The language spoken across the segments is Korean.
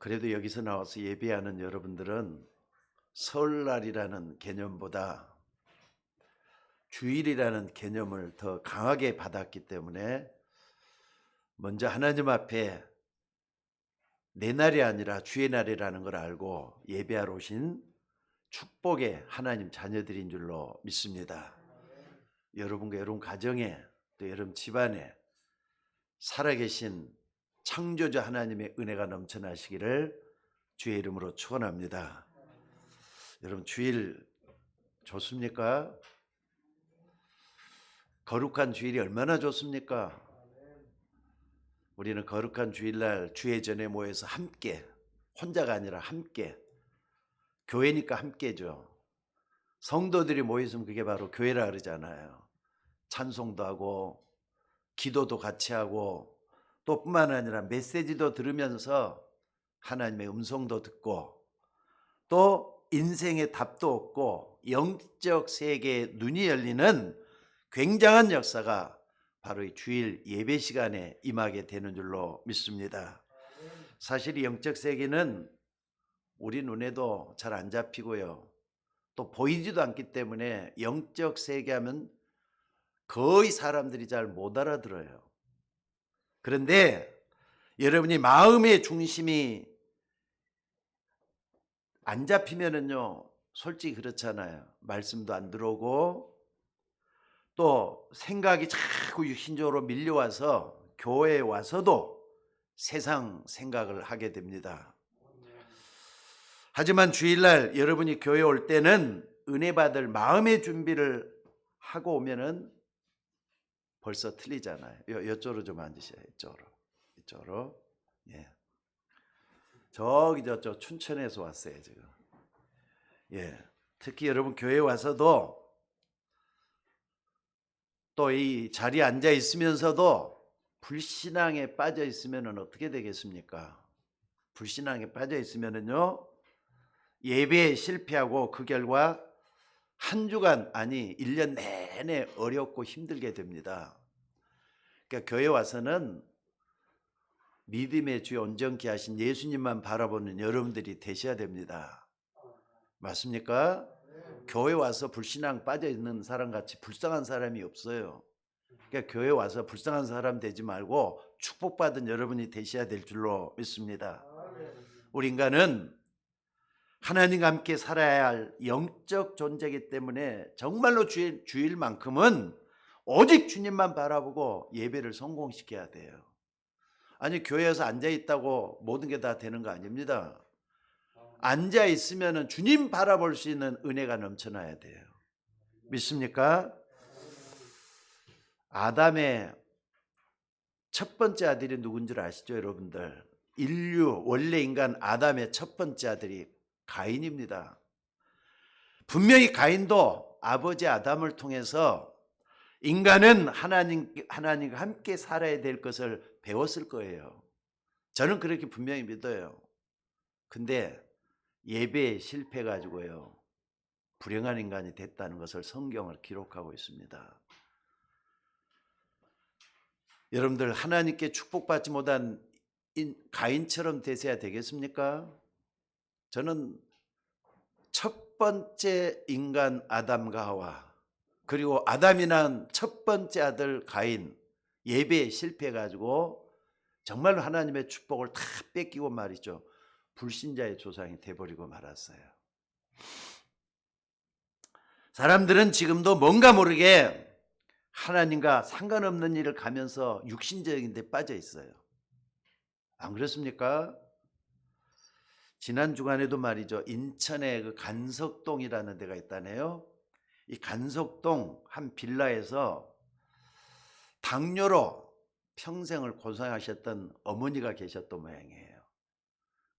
그래도 여기서 나와서 예배하는 여러분들은 설날이라는 개념보다 주일이라는 개념을 더 강하게 받았기 때문에 먼저 하나님 앞에 내 날이 아니라 주의 날이라는 걸 알고 예배하러 오신 축복의 하나님 자녀들인 줄로 믿습니다. 여러분과 여러분 가정에 또 여러분 집안에 살아계신 창조주 하나님의 은혜가 넘쳐나시기를 주의 이름으로 축원합니다. 여러분 주일 좋습니까? 거룩한 주일이 얼마나 좋습니까? 우리는 거룩한 주일날 주의 전에 모여서 함께, 혼자가 아니라 함께, 교회니까 함께죠. 성도들이 모였으면 그게 바로 교회라 그러잖아요. 찬송도 하고 기도도 같이 하고 또 뿐만 아니라 메시지도 들으면서 하나님의 음성도 듣고 또 인생의 답도 얻고 영적 세계의 눈이 열리는 굉장한 역사가 바로 이 주일 예배 시간에 임하게 되는 줄로 믿습니다. 사실 이 영적 세계는 우리 눈에도 잘 안 잡히고요. 또 보이지도 않기 때문에 영적 세계 하면 거의 사람들이 잘 못 알아들어요. 그런데 여러분이 마음의 중심이 안 잡히면은요, 솔직히 그렇잖아요. 말씀도 안 들어오고 또 생각이 자꾸 육신적으로 밀려와서 교회에 와서도 세상 생각을 하게 됩니다. 하지만 주일날 여러분이 교회 올 때는 은혜 받을 마음의 준비를 하고 오면은 벌써 틀리잖아요. 이쪽으로 좀 앉으셔요. 이쪽으로. 예. 저기 저쪽 춘천에서 왔어요 지금. 예. 특히 여러분 교회 와서도 또 이 자리에 앉아 있으면서도 불신앙에 빠져 있으면 어떻게 되겠습니까? 불신앙에 빠져 있으면은요, 예배에 실패하고 그 결과 한 주간 아니 1년 내내 어렵고 힘들게 됩니다. 그러니까 교회 와서는 믿음의 주에 온전케 하신 예수님만 바라보는 여러분들이 되셔야 됩니다. 맞습니까? 교회 와서 불신앙 빠져 있는 사람 같이 불쌍한 사람이 없어요. 그러니까 교회 와서 불쌍한 사람 되지 말고 축복받은 여러분이 되셔야 될 줄로 믿습니다. 우리 인간은 하나님과 함께 살아야 할 영적 존재이기 때문에 정말로 주일만큼은 오직 주님만 바라보고 예배를 성공시켜야 돼요. 아니 교회에서 앉아있다고 모든 게 다 되는 거 아닙니다. 앉아있으면 주님 바라볼 수 있는 은혜가 넘쳐나야 돼요. 믿습니까? 아담의 첫 번째 아들이 누군 줄 아시죠 여러분들? 인류 원래 인간 아담의 첫 번째 아들이 가인입니다. 분명히 가인도 아버지 아담을 통해서 인간은 하나님과 함께 살아야 될 것을 배웠을 거예요. 저는 그렇게 분명히 믿어요. 근데 예배에 실패해가지고요, 불행한 인간이 됐다는 것을 성경을 기록하고 있습니다. 여러분들 하나님께 축복받지 못한 가인처럼 되셔야 되겠습니까? 저는 첫 번째 인간 아담과 하와, 그리고 아담이 낳은 첫 번째 아들 가인, 예배에 실패해가지고 정말로 하나님의 축복을 다 뺏기고 말이죠, 불신자의 조상이 돼버리고 말았어요. 사람들은 지금도 뭔가 모르게 하나님과 상관없는 일을 가면서 육신적인 데 빠져 있어요. 안 그렇습니까? 지난 주간에도 말이죠, 인천에 그 간석동이라는 데가 있다네요. 이 간석동 한 빌라에서 당뇨로 평생을 고생하셨던 어머니가 계셨던 모양이에요.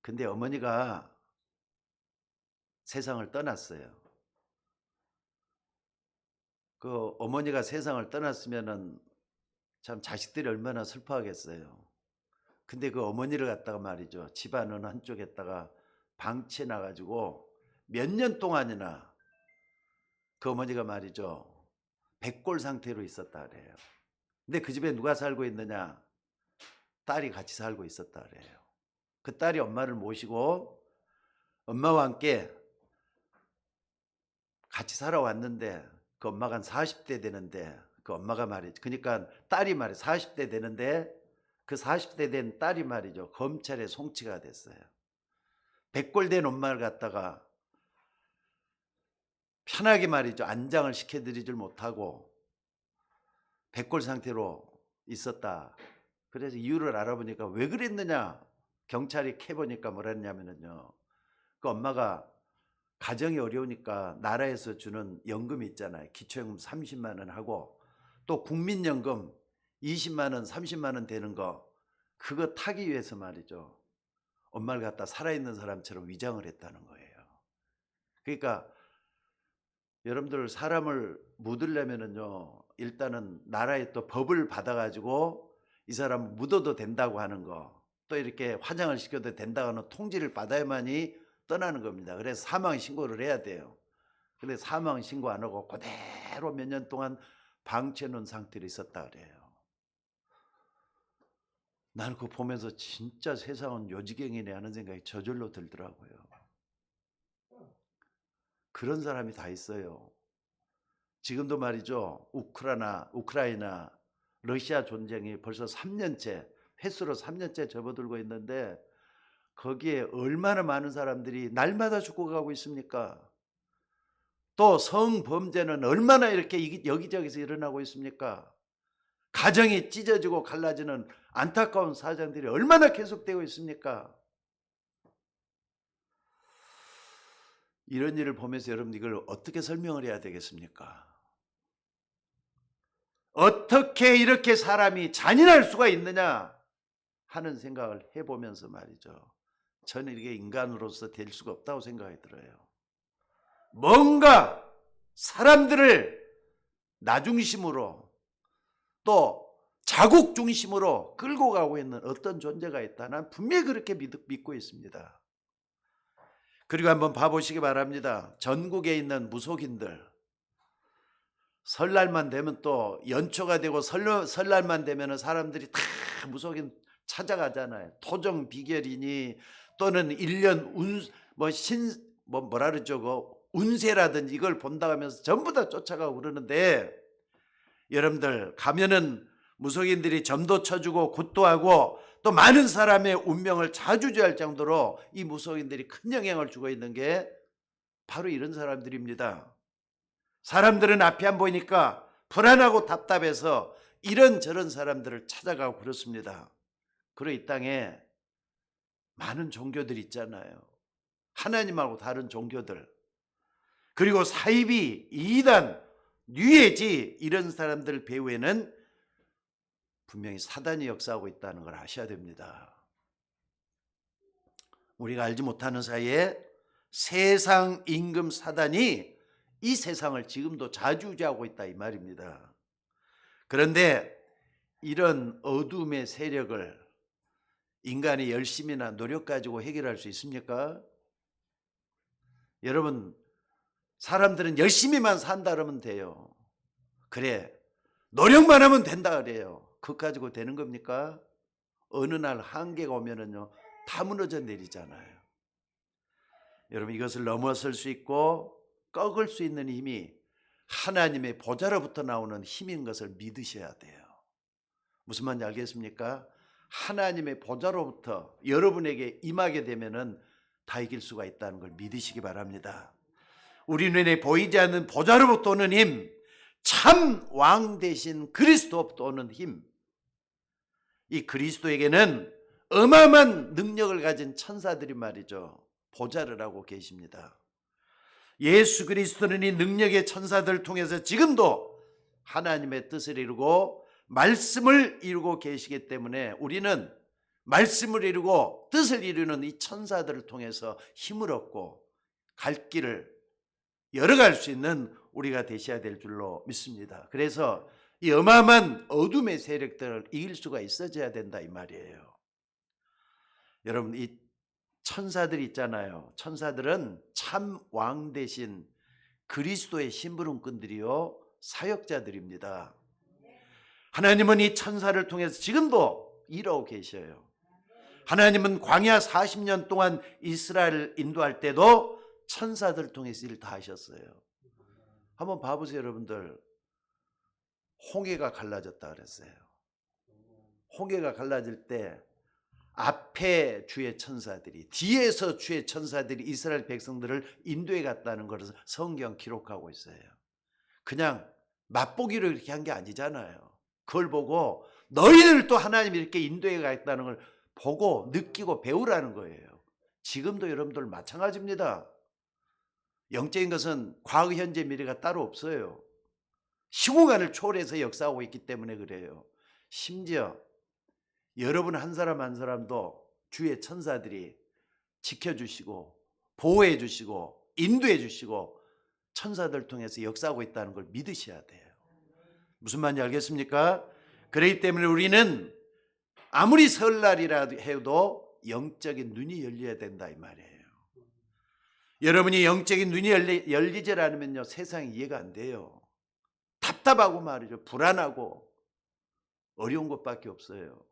근데 어머니가 세상을 떠났어요. 그 어머니가 세상을 떠났으면은 참 자식들이 얼마나 슬퍼하겠어요. 근데 그 어머니를 갖다가 말이죠, 집안 어느 한쪽에다가 방치해 놔가지고 몇 년 동안이나 그 어머니가 말이죠, 백골 상태로 있었다 그래요. 근데 그 집에 누가 살고 있느냐? 딸이 같이 살고 있었다 그래요. 그 딸이 엄마를 모시고 엄마와 함께 같이 살아왔는데 그 엄마가 한 40대 되는데 그 엄마가 말이죠. 그러니까 딸이 말이죠. 40대 되는데 그 40대 된 딸이 말이죠. 검찰의 송치가 됐어요. 백골된 엄마를 갖다가 편하게 말이죠. 안장을 시켜드리질 못하고 백골 상태로 있었다. 그래서 이유를 알아보니까 왜 그랬느냐. 경찰이 캐보니까 뭐라 했냐면요. 그 엄마가 가정이 어려우니까 나라에서 주는 연금이 있잖아요. 기초연금 30만 원 하고 또 국민연금 20만 원, 30만 원 되는 거 그거 타기 위해서 말이죠. 엄마를 갖다 살아있는 사람처럼 위장을 했다는 거예요. 그러니까 여러분들 사람을 묻으려면은요. 일단은 나라에 또 법을 받아가지고 이 사람 묻어도 된다고 하는 거 또 이렇게 화장을 시켜도 된다고 하는 통지를 받아야만이 떠나는 겁니다. 그래서 사망 신고를 해야 돼요. 근데 사망 신고 안 하고 그대로 몇 년 동안 방치해 놓은 상태로 있었다 그래요. 나는 그거 보면서 진짜 세상은 요지경이네 하는 생각이 저절로 들더라고요. 그런 사람이 다 있어요. 지금도 말이죠. 우크라이나, 러시아 전쟁이 벌써 3년째, 횟수로 3년째 접어들고 있는데 거기에 얼마나 많은 사람들이 날마다 죽어가고 있습니까? 또 성범죄는 얼마나 이렇게 여기저기서 일어나고 있습니까? 가정이 찢어지고 갈라지는 안타까운 사정들이 얼마나 계속되고 있습니까? 이런 일을 보면서 여러분 이걸 어떻게 설명을 해야 되겠습니까? 어떻게 이렇게 사람이 잔인할 수가 있느냐 하는 생각을 해보면서 말이죠. 저는 이게 인간으로서 될 수가 없다고 생각이 들어요. 뭔가 사람들을 나 중심으로 또 자국 중심으로 끌고 가고 있는 어떤 존재가 있다. 난 분명히 그렇게 믿고 있습니다. 그리고 한번 봐보시기 바랍니다. 전국에 있는 무속인들 설날만 되면 또 연초가 되고 설날만 되면 사람들이 다 무속인 찾아가잖아요. 토정 비결이니 또는 1년 뭐라 그러죠? 운세라든지 이걸 본다고 하면서 전부 다 쫓아가고 그러는데 여러분들 가면은 무속인들이 점도 쳐주고 굿도 하고 또 많은 사람의 운명을 좌주지할 정도로 이 무속인들이 큰 영향을 주고 있는 게 바로 이런 사람들입니다. 사람들은 앞이 안 보이니까 불안하고 답답해서 이런저런 사람들을 찾아가고 그렇습니다. 그리고 이 땅에 많은 종교들 있잖아요. 하나님하고 다른 종교들. 그리고 사이비, 이단, 뉘에지 이런 사람들 배후에는 분명히 사단이 역사하고 있다는 걸 아셔야 됩니다. 우리가 알지 못하는 사이에 세상 임금 사단이 이 세상을 지금도 좌지우지하고 있다 이 말입니다. 그런데 이런 어둠의 세력을 인간이 열심히나 노력 가지고 해결할 수 있습니까? 여러분 사람들은 열심히만 산다 그러면 돼요. 그래 노력만 하면 된다 그래요. 그거 가지고 되는 겁니까? 어느 날 한계가 오면은요 다 무너져 내리잖아요. 여러분 이것을 넘어설 수 있고 꺾을 수 있는 힘이 하나님의 보좌로부터 나오는 힘인 것을 믿으셔야 돼요. 무슨 말인지 알겠습니까? 하나님의 보좌로부터 여러분에게 임하게 되면은 다 이길 수가 있다는 걸 믿으시기 바랍니다. 우리 눈에 보이지 않는 보좌로부터 오는 힘, 참 왕 대신 그리스도로부터 오는 힘, 이 그리스도에게는 어마어마한 능력을 가진 천사들이 말이죠 보좌를 하고 계십니다. 예수 그리스도는 이 능력의 천사들을 통해서 지금도 하나님의 뜻을 이루고 말씀을 이루고 계시기 때문에 우리는 말씀을 이루고 뜻을 이루는 이 천사들을 통해서 힘을 얻고 갈 길을 열어갈 수 있는 우리가 되셔야 될 줄로 믿습니다. 그래서 이 어마어마한 어둠의 세력들을 이길 수가 있어져야 된다 이 말이에요. 여러분 이 천사들이 있잖아요. 천사들은 참 왕 대신 그리스도의 심부름꾼들이요 사역자들입니다. 하나님은 이 천사를 통해서 지금도 일하고 계셔요. 하나님은 광야 40년 동안 이스라엘을 인도할 때도 천사들 통해서 일을 다 하셨어요. 한번 봐보세요, 여러분들. 홍해가 갈라졌다 그랬어요. 홍해가 갈라질 때 앞에 주의 천사들이, 뒤에서 주의 천사들이 이스라엘 백성들을 인도해 갔다는 것을 성경 기록하고 있어요. 그냥 맛보기로 이렇게 한 게 아니잖아요. 그걸 보고 너희들 또 하나님이 이렇게 인도해 갔다는 걸 보고 느끼고 배우라는 거예요. 지금도 여러분들 마찬가지입니다. 영적인 것은 과거, 현재, 미래가 따로 없어요. 시공간을 초월해서 역사하고 있기 때문에 그래요. 심지어 여러분 한 사람 한 사람도 주의 천사들이 지켜주시고 보호해 주시고 인도해 주시고 천사들 통해서 역사하고 있다는 걸 믿으셔야 돼요. 무슨 말인지 알겠습니까? 그렇기 때문에 우리는 아무리 설날이라도 해도 영적인 눈이 열려야 된다 이 말이에요. 여러분이 영적인 눈이 열리질 않으면요, 세상이 이해가 안 돼요. 답답하고 말이죠. 불안하고 어려운 것밖에 없어요.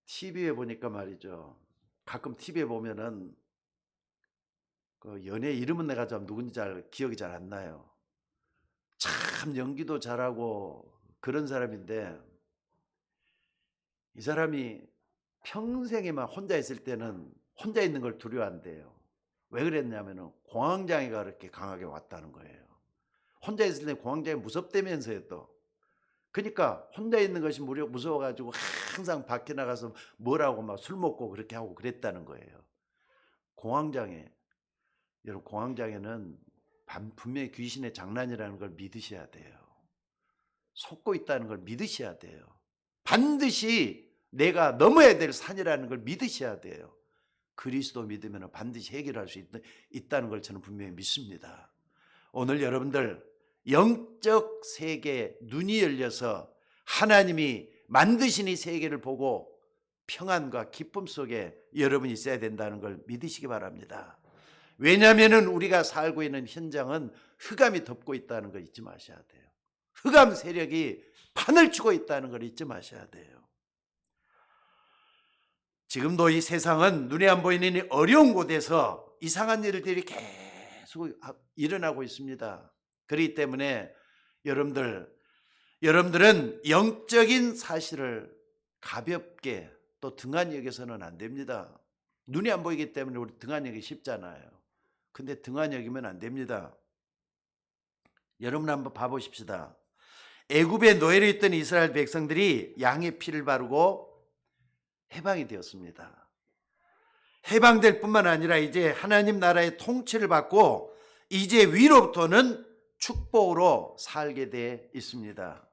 TV에 보니까 말이죠. 가끔 TV에 보면은 그 연예 이름은 내가 좀 누군지 기억이 잘 안 나요. 참 연기도 잘하고 그런 사람인데 이 사람이 평생에만 혼자 있을 때는 혼자 있는 걸 두려워한대요. 왜 그랬냐면은 공황장애가 그렇게 강하게 왔다는 거예요. 혼자 있을 때 공황장애 무섭다면서요 또. 그러니까 혼자 있는 것이 무서워가지고 항상 밖에 나가서 뭐라고 막 술 먹고 그렇게 하고 그랬다는 거예요. 공황장애. 여러분 공황장애는 분명히 귀신의 장난이라는 걸 믿으셔야 돼요. 속고 있다는 걸 믿으셔야 돼요. 반드시 내가 넘어야 될 산이라는 걸 믿으셔야 돼요. 그리스도 믿으면 반드시 해결할 수 있다는 걸 저는 분명히 믿습니다. 오늘 여러분들 영적 세계 눈이 열려서 하나님이 만드신 이 세계를 보고 평안과 기쁨 속에 여러분이 있어야 된다는 걸 믿으시기 바랍니다. 왜냐하면 우리가 살고 있는 현장은 흑암이 덮고 있다는 걸 잊지 마셔야 돼요. 흑암 세력이 판을 치고 있다는 걸 잊지 마셔야 돼요. 지금도 이 세상은 눈에 안 보이는 어려운 곳에서 이상한 일들이 계속 일어나고 있습니다. 그렇기 때문에 여러분들은 영적인 사실을 가볍게 또 등한히 여겨서는 안 됩니다. 눈이 안 보이기 때문에 우리 등한히 여기기 쉽잖아요. 근데 등한히 여기면 안 됩니다. 여러분 한번 봐보십시다. 애굽에 노예로 있던 이스라엘 백성들이 양의 피를 바르고 해방이 되었습니다. 해방될 뿐만 아니라 이제 하나님 나라의 통치를 받고 이제 위로부터는 축복으로 살게 돼 있습니다.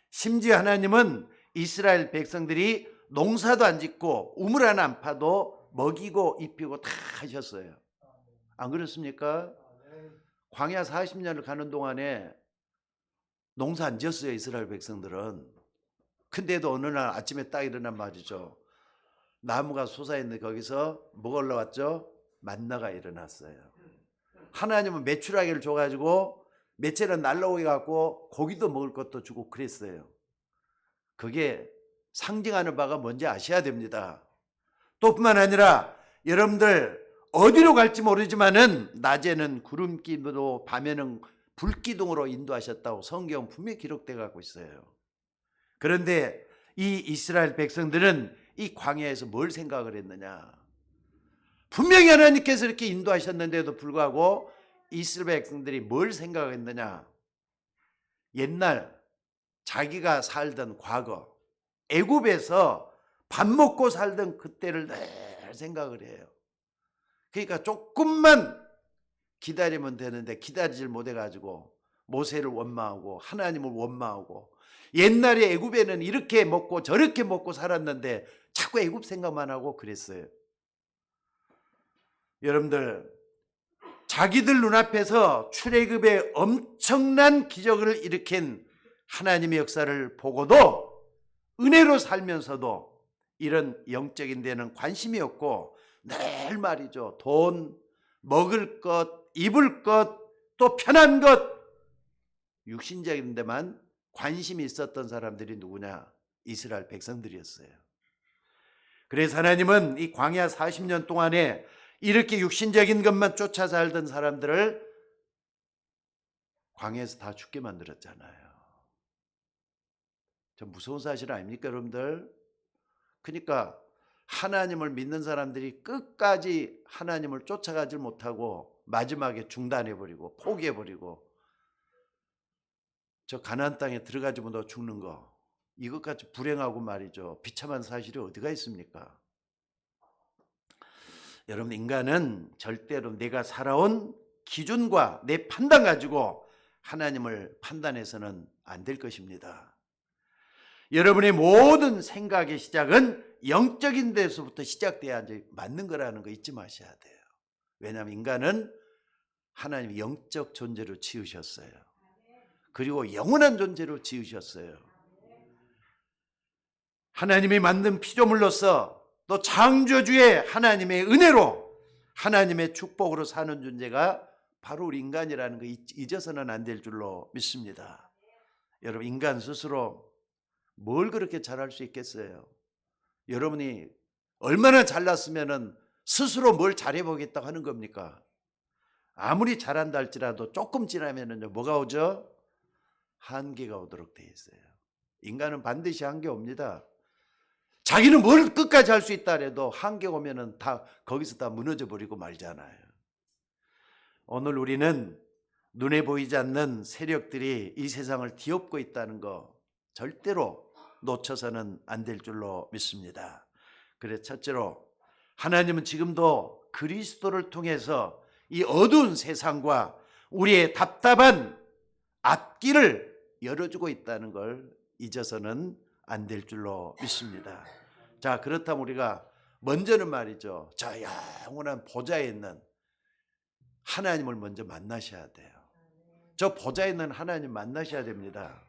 심지어 하나님은 이스라엘 백성들이 농사도 안 짓고 우물 하나 안 파도 먹이고 입히고 다 하셨어요. 안 그렇습니까? 광야 40년을 가는 동안에 농사 안 지었어요, 이스라엘 백성들은. 근데도 어느 날 아침에 딱 일어난 말이죠. 나무가 솟아있는데 거기서 뭐가 올라왔죠? 만나가 일어났어요. 하나님은 메추라기를 줘가지고 며칠은 날라오게 갖고 고기도 먹을 것도 주고 그랬어요. 그게 상징하는 바가 뭔지 아셔야 됩니다. 또 뿐만 아니라 여러분들 어디로 갈지 모르지만은 낮에는 구름기둥으로 밤에는 불기둥으로 인도하셨다고 성경 분명히 기록되어 갖고 있어요. 그런데 이 이스라엘 백성들은 이 광야에서 뭘 생각을 했느냐? 분명히 하나님께서 이렇게 인도하셨는데도 불구하고 이스라엘 백성들이 뭘 생각했느냐? 옛날 자기가 살던 과거 애굽에서 밥 먹고 살던 그때를 늘 생각을 해요. 그러니까 조금만 기다리면 되는데 기다리질 못해가지고 모세를 원망하고 하나님을 원망하고 옛날에 애굽에는 이렇게 먹고 저렇게 먹고 살았는데 자꾸 애굽 생각만 하고 그랬어요. 여러분들 자기들 눈앞에서 출애굽의 엄청난 기적을 일으킨 하나님의 역사를 보고도 은혜로 살면서도 이런 영적인 데는 관심이 없고 늘 말이죠. 돈, 먹을 것, 입을 것, 또 편한 것, 육신적인 데만 관심이 있었던 사람들이 누구냐? 이스라엘 백성들이었어요. 그래서 하나님은 이 광야 40년 동안에 이렇게 육신적인 것만 쫓아 살던 사람들을 광야에서 다 죽게 만들었잖아요. 좀 무서운 사실 아닙니까, 여러분들? 그러니까 하나님을 믿는 사람들이 끝까지 하나님을 쫓아가지 못하고 마지막에 중단해버리고 포기해버리고 저 가나안 땅에 들어가지 못하고 죽는 거, 이것까지 불행하고 말이죠. 비참한 사실이 어디가 있습니까? 여러분, 인간은 절대로 내가 살아온 기준과 내 판단 가지고 하나님을 판단해서는 안 될 것입니다. 여러분의 모든 생각의 시작은 영적인 데서부터 시작돼야 맞는 거라는 거 잊지 마셔야 돼요. 왜냐하면 인간은 하나님이 영적 존재로 지으셨어요. 그리고 영원한 존재로 지으셨어요. 하나님이 만든 피조물로서 또 창조주의 하나님의 은혜로 하나님의 축복으로 사는 존재가 바로 우리 인간이라는 거 잊어서는 안 될 줄로 믿습니다. 여러분, 인간 스스로 뭘 그렇게 잘할 수 있겠어요? 여러분이 얼마나 잘났으면 스스로 뭘 잘해보겠다고 하는 겁니까? 아무리 잘한다 할지라도 조금 지나면은요, 뭐가 오죠? 한계가 오도록 돼 있어요. 인간은 반드시 한계 옵니다. 자기는 뭘 끝까지 할 수 있다 해도 한계 오면은 다 거기서 다 무너져 버리고 말잖아요. 오늘 우리는 눈에 보이지 않는 세력들이 이 세상을 뒤엎고 있다는 거 절대로 놓쳐서는 안 될 줄로 믿습니다. 그래서 첫째로 하나님은 지금도 그리스도를 통해서 이 어두운 세상과 우리의 답답한 앞길을 열어주고 있다는 걸 잊어서는 안 될 줄로 믿습니다. 자, 그렇다면 우리가 먼저는 말이죠, 저 영원한 보좌에 있는 하나님을 먼저 만나셔야 돼요. 저 보좌에 있는 하나님 만나셔야 됩니다.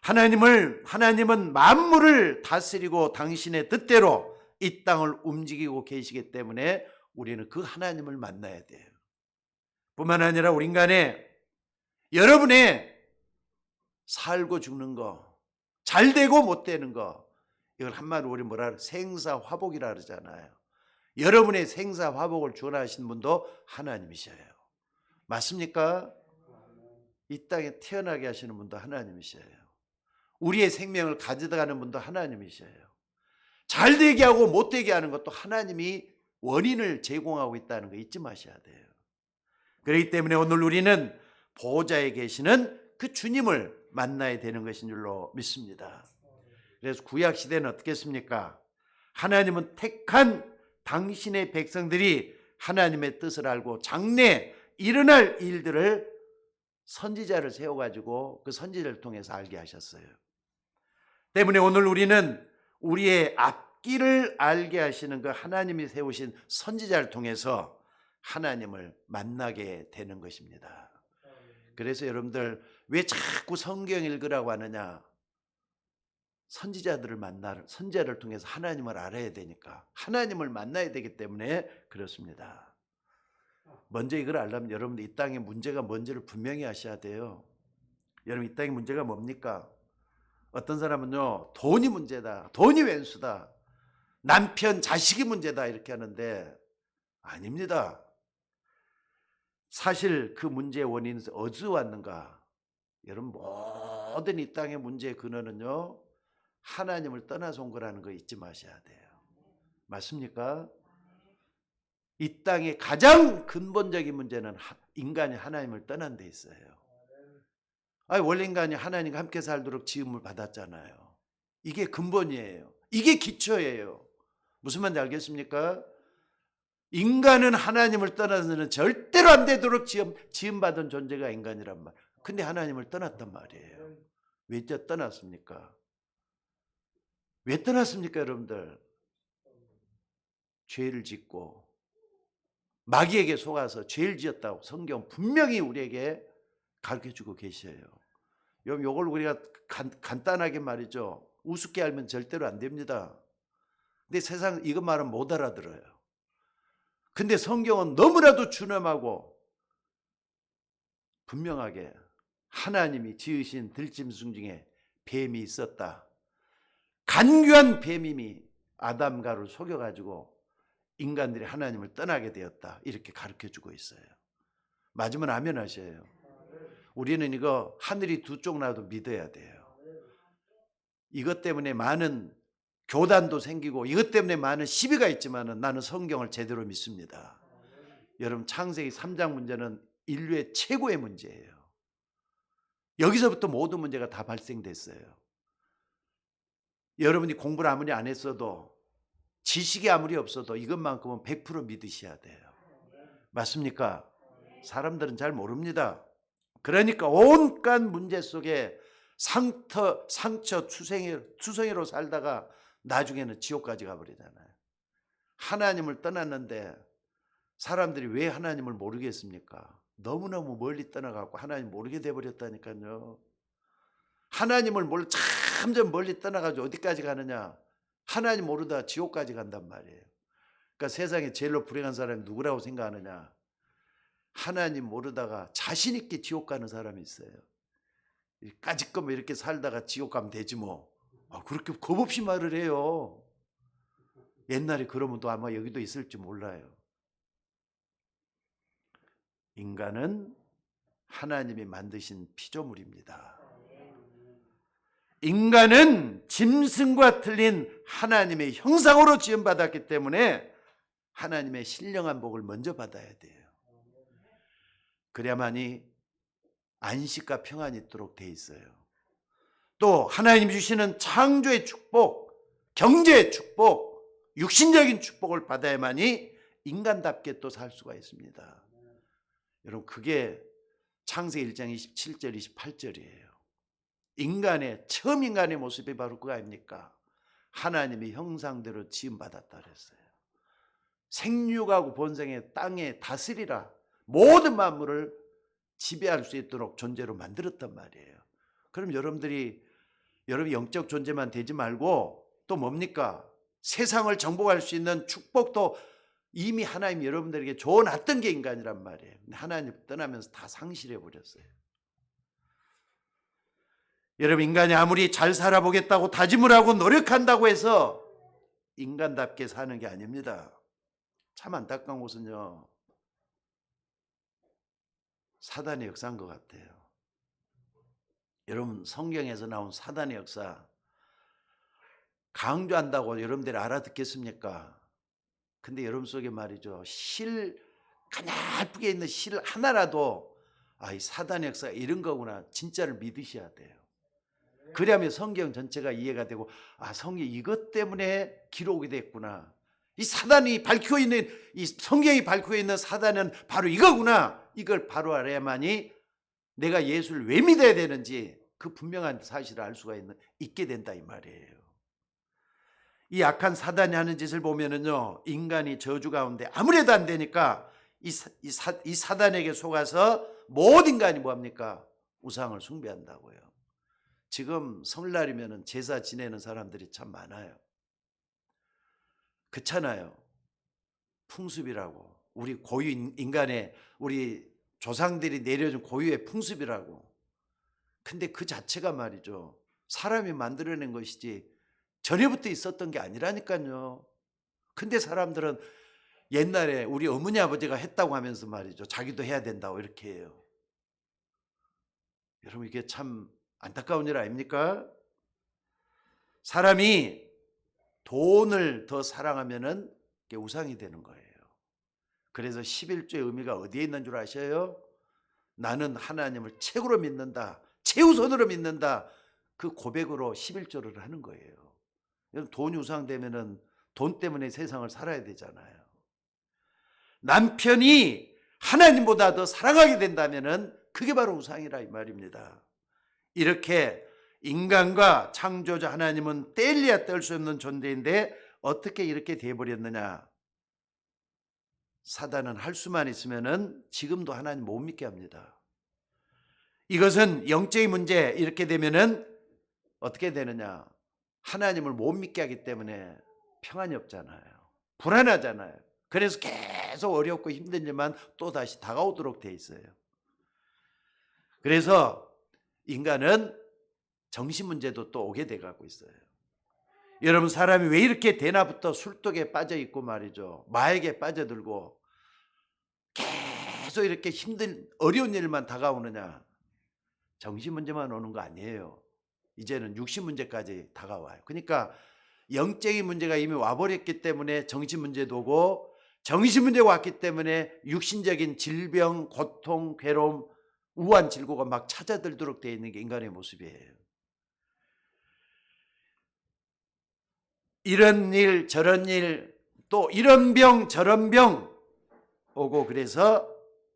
하나님은 만물을 다스리고 당신의 뜻대로 이 땅을 움직이고 계시기 때문에 우리는 그 하나님을 만나야 돼요. 뿐만 아니라 우리 인간의 여러분의 살고 죽는 거, 잘 되고 못 되는 거, 이걸 한마디로 우리 뭐라 생사화복이라 그러잖아요. 여러분의 생사화복을 주관하신 분도 하나님이셔요. 맞습니까? 이 땅에 태어나게 하시는 분도 하나님이셔요. 우리의 생명을 가져가는 분도 하나님이셔요. 잘 되게 하고 못 되게 하는 것도 하나님이 원인을 제공하고 있다는 거 잊지 마셔야 돼요. 그렇기 때문에 오늘 우리는 보호자에 계시는 그 주님을 만나야 되는 것인 줄로 믿습니다. 그래서 구약 시대는 어떻겠습니까? 하나님은 택한 당신의 백성들이 하나님의 뜻을 알고 장래 일어날 일들을 선지자를 세워가지고 그 선지자를 통해서 알게 하셨어요. 때문에 오늘 우리는 우리의 앞길을 알게 하시는 그 하나님이 세우신 선지자를 통해서 하나님을 만나게 되는 것입니다. 그래서 여러분들 왜 자꾸 성경 읽으라고 하느냐? 선지자를 통해서 하나님을 알아야 되니까, 하나님을 만나야 되기 때문에 그렇습니다. 먼저 이걸 알려면 여러분들 이 땅의 문제가 뭔지를 분명히 아셔야 돼요. 여러분, 이 땅의 문제가 뭡니까? 어떤 사람은요, 돈이 문제다, 돈이 왼수다, 남편 자식이 문제다 이렇게 하는데 아닙니다. 사실 그 문제의 원인은 어디서 왔는가? 여러분, 모든 이 땅의 문제의 근원은요, 하나님을 떠나서 온 거라는 거 잊지 마셔야 돼요. 맞습니까? 이 땅의 가장 근본적인 문제는 인간이 하나님을 떠난 데 있어요. 원래 인간이 하나님과 함께 살도록 지음을 받았잖아요. 이게 근본이에요. 이게 기초예요. 무슨 말인지 알겠습니까? 인간은 하나님을 떠나서는 절대로 안 되도록 지음받은 존재가 인간이란 말. 근데 하나님을 떠났단 말이에요. 왜 떠났습니까? 왜 떠났습니까, 여러분들? 죄를 짓고 마귀에게 속아서 죄를 지었다고 성경 분명히 우리에게 가르쳐주고 계셔요. 요걸 우리가 간단하게 말이죠, 우습게 알면 절대로 안 됩니다. 근데 세상 이것 말은 못 알아들어요. 근데 성경은 너무나도 준엄하고 분명하게 하나님이 지으신 들짐승 중에 뱀이 있었다. 간교한 뱀임이 아담가를 속여가지고 인간들이 하나님을 떠나게 되었다. 이렇게 가르쳐주고 있어요. 맞으면 아멘 하셔요. 우리는 이거 하늘이 두 쪽 나도 믿어야 돼요. 이것 때문에 많은 교단도 생기고 이것 때문에 많은 시비가 있지만 나는 성경을 제대로 믿습니다. 여러분 창세기 3장 문제는 인류의 최고의 문제예요. 여기서부터 모든 문제가 다 발생됐어요. 여러분이 공부를 아무리 안 했어도 지식이 아무리 없어도 이것만큼은 100% 믿으셔야 돼요. 맞습니까? 사람들은 잘 모릅니다. 그러니까 온갖 문제 속에 상처 투성이로 살다가 나중에는 지옥까지 가버리잖아요. 하나님을 떠났는데 사람들이 왜 하나님을 모르겠습니까? 너무너무 멀리 떠나가고 하나님 모르게 돼버렸다니까요. 하나님을 참전 멀리 떠나가지고 어디까지 가느냐? 하나님 모르다 지옥까지 간단 말이에요. 그러니까 세상에 제일로 불행한 사람이 누구라고 생각하느냐? 하나님 모르다가 자신 있게 지옥 가는 사람이 있어요. 까짓거 이렇게 살다가 지옥 가면 되지 뭐. 그렇게 겁없이 말을 해요. 옛날에 그러면 또 아마 여기도 있을지 몰라요. 인간은 하나님이 만드신 피조물입니다. 인간은 짐승과 틀린 하나님의 형상으로 지음받았기 때문에 하나님의 신령한 복을 먼저 받아야 돼요. 그래야만이 안식과 평안이 있도록 돼 있어요. 또 하나님 주시는 창조의 축복, 경제의 축복, 육신적인 축복을 받아야만이 인간답게 또 살 수가 있습니다. 여러분 그게 창세기 1장 27절 28절이에요. 처음 인간의 모습이 바로 그거 아닙니까? 하나님의 형상대로 지음받았다 그랬어요. 생육하고 본성의 땅에 다스리라. 모든 만물을 지배할 수 있도록 존재로 만들었단 말이에요. 그럼 여러분이 영적 존재만 되지 말고 또 뭡니까? 세상을 정복할 수 있는 축복도 이미 하나님이 여러분들에게 줘놨던 게 인간이란 말이에요. 하나님 떠나면서 다 상실해 버렸어요. 여러분 인간이 아무리 잘 살아보겠다고 다짐을 하고 노력한다고 해서 인간답게 사는 게 아닙니다. 참 안타까운 것은요. 사단의 역사인 것 같아요. 여러분 성경에서 나온 사단의 역사 강조한다고 여러분들이 알아듣겠습니까? 근데 여러분 속에 말이죠. 가냘프게 있는 실 하나라도 이 사단의 역사가 이런 거구나 진짜를 믿으셔야 돼요. 그러면 성경 전체가 이해가 되고 성경 이것 때문에 기록이 됐구나. 이 사단이 밝히고 있는 이 성경이 밝히고 있는 사단은 바로 이거구나. 이걸 바로 알아야만이 내가 예수를 왜 믿어야 되는지 그 분명한 사실을 알 수가 있게 된다 이 말이에요. 이 악한 사단이 하는 짓을 보면은요, 인간이 저주 가운데 아무래도 안 되니까 이 사단에게 속아서 모든 인간이 뭐합니까? 우상을 숭배한다고요. 지금 설날이면 제사 지내는 사람들이 참 많아요. 그렇잖아요. 풍습이라고. 우리 고유 인간의 우리 조상들이 내려준 고유의 풍습이라고. 근데 그 자체가 말이죠. 사람이 만들어낸 것이지 전에부터 있었던 게 아니라니까요. 근데 사람들은 옛날에 우리 어머니 아버지가 했다고 하면서 말이죠. 자기도 해야 된다고 이렇게 해요. 여러분 이게 참 안타까운 일 아닙니까? 사람이 돈을 더 사랑하면은 그게 우상이 되는 거예요. 그래서 11조의 의미가 어디에 있는 줄 아셔요? 나는 하나님을 최고로 믿는다. 최우선으로 믿는다. 그 고백으로 11조를 하는 거예요. 돈이 우상되면은 돈 때문에 세상을 살아야 되잖아요. 남편이 하나님보다 더 사랑하게 된다면은 그게 바로 우상이라 이 말입니다. 이렇게 인간과 창조자 하나님은 뗄래야 뗄 수 없는 존재인데 어떻게 이렇게 돼버렸느냐? 사단은 할 수만 있으면은 지금도 하나님 못 믿게 합니다. 이것은 영적인 문제. 이렇게 되면은 어떻게 되느냐? 하나님을 못 믿게 하기 때문에 평안이 없잖아요. 불안하잖아요. 그래서 계속 어렵고 힘든지만 또 다시 다가오도록 돼 있어요. 그래서 인간은 정신 문제도 또 오게 돼 가고 있어요. 여러분 사람이 왜 이렇게 대낮부터 술독에 빠져 있고 말이죠. 마약에 빠져들고 계속 이렇게 힘든 어려운 일만 다가오느냐. 정신 문제만 오는 거 아니에요. 이제는 육신 문제까지 다가와요. 그러니까 영적인 문제가 이미 와버렸기 때문에 정신 문제도 오고, 정신 문제가 왔기 때문에 육신적인 질병, 고통, 괴로움, 우한 질고가 막 찾아들도록 되어 있는 게 인간의 모습이에요. 이런 일 저런 일, 또 이런 병 저런 병 오고, 그래서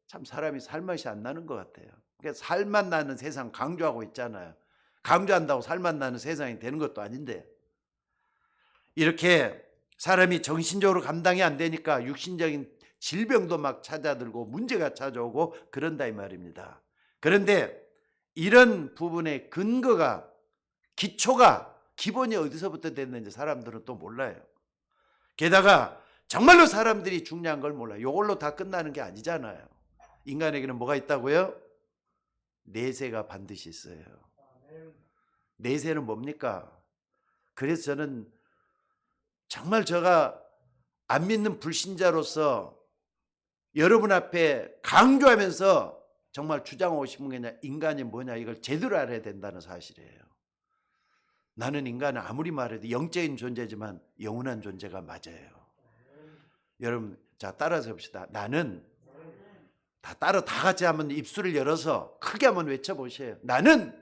참 사람이 살맛이 안 나는 것 같아요. 그러니까 살맛 나는 세상 강조하고 있잖아요. 강조한다고 살맛 나는 세상이 되는 것도 아닌데, 이렇게 사람이 정신적으로 감당이 안 되니까 육신적인 질병도 막 찾아들고 문제가 찾아오고 그런다 이 말입니다. 그런데 이런 부분의 근거가, 기초가, 기본이 어디서부터 됐는지 사람들은 또 몰라요. 게다가 정말로 사람들이 중요한 걸 몰라요. 이걸로 다 끝나는 게 아니잖아요. 인간에게는 뭐가 있다고요? 내세가 반드시 있어요. 내세는 뭡니까? 그래서 저는 정말 제가 안 믿는 불신자로서 여러분 앞에 강조하면서 정말 주장하고 싶은 게 뭐냐, 인간이 뭐냐 이걸 제대로 알아야 된다는 사실이에요. 나는 인간은 아무리 말해도 영적인 존재지만 영원한 존재가 맞아요. 여러분 자 따라서 봅시다. 나는, 다 같이 한번 입술을 열어서 크게 한번 외쳐보세요. 나는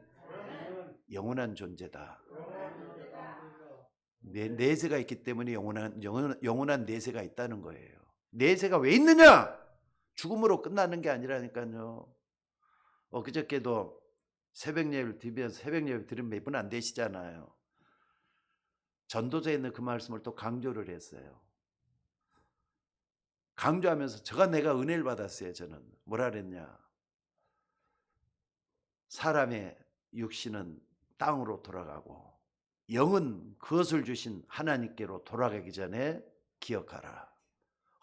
영원한 존재다. 내세가 있기 때문에 영원한 내세가 있다는 거예요. 내세가 왜 있느냐? 죽음으로 끝나는 게 아니라니까요. 그저께도 새벽예배를 드리면서, 새벽예배 들으면 몇 분 안 되시잖아요. 전도서에 있는 그 말씀을 또 강조를 했어요. 강조하면서 내가 은혜를 받았어요. 저는 뭐라 그랬냐, 사람의 육신은 땅으로 돌아가고 영은 그것을 주신 하나님께로 돌아가기 전에 기억하라.